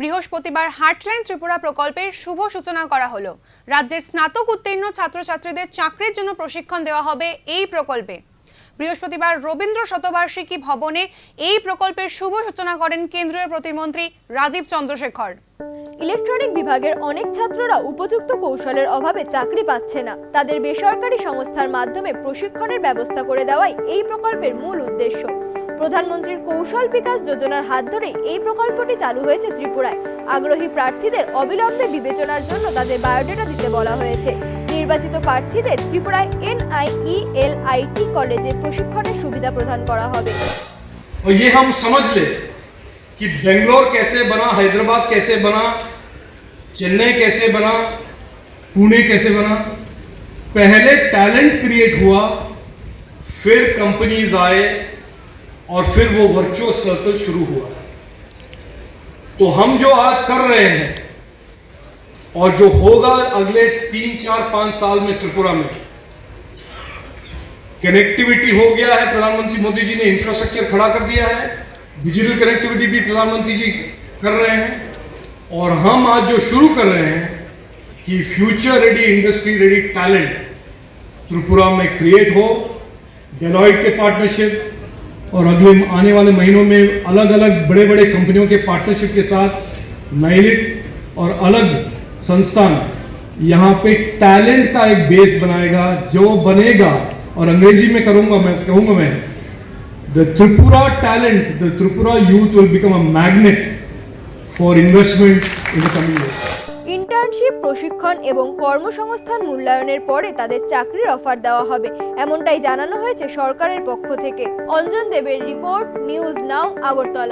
বৃহস্পতিবার হার্টলাইন ত্রিপুরা প্রকল্পের শুভ সূচনা করা হলো। রাজ্যের স্নাতক উত্তীর্ণ ছাত্রছাত্রীদের চাকরির জন্য প্রশিক্ষণ দেওয়া হবে এই প্রকল্পে। বৃহস্পতিবার রবীন্দ্র শতবার্ষিকী ভবনে এই প্রকল্পের শুভ সূচনা করেন কেন্দ্রীয় প্রতিমন্ত্রী রাজীব চন্দ্রশেখর। ইলেকট্রনিক বিভাগের অনেক ছাত্ররা উপযুক্ত কৌশলের অভাবে চাকরি পাচ্ছে না। তাদের বেসরকারি সংস্থার মাধ্যমে প্রশিক্ষণের ব্যবস্থা করে দেওয়াই এই প্রকল্পের মূল উদ্দেশ্য। প্রধানমন্ত্রীর কৌশল বিকাশ যোজনার হাত ধরে এই প্রকল্পটি চালু হয়েছে ত্রিপুরায়। আগ্রহী প্রার্থীদের অবিলম্বে বিবেচনার জন্য তাদের বায়োডাটা দিতে বলা হয়েছে। নির্বাচিত প্রার্থীদের ত্রিপুরায় NIELIT কলেজে প্রশিক্ষণের সুবিধা প্রদান করা হবে। और ये हम समझ ले कि बेंगलोर कैसे बना, हैदराबाद कैसे बना, चेन्नई कैसे बना, पुणे कैसे बना। पहले टैलेंट क्रिएट हुआ, फिर कंपनीज आए और फिर वो वर्चुअस सर्कल शुरू हुआ। तो हम जो आज कर रहे हैं और जो होगा अगले 3, 4, 5 साल में त्रिपुरा में, कनेक्टिविटी हो गया है। प्रधानमंत्री मोदी जी ने इंफ्रास्ट्रक्चर खड़ा कर दिया है। डिजिटल कनेक्टिविटी भी प्रधानमंत्री जी कर रहे हैं और हम आज जो शुरू कर रहे हैं कि future ready, industry ready talent Tripura में क्रिएट हो। डेलॉयट के पार्टनरशिप और अगले आने वाले महीनों में अलग अलग बड़े बड़े कंपनियों के पार्टनरशिप के साथ नाइलिट और अलग संस्थान यहाँ पे टैलेंट का एक बेस बनाएगा, जो बनेगा। और अंग्रेजी में कहूंगा मैं the Tripura talent, the Tripura youth will become a magnet for investment in the coming years. Internship, প্রশিক্ষণ এবং কর্মসংস্থান মূল্যায়নের পরে তাদের চাকরির অফার দেওয়া হবে, এমনটাই জানানো হয়েছে সরকারের পক্ষ থেকে। অঞ্জন দেবের রিপোর্ট, নিউজ নাও, আগরতলা।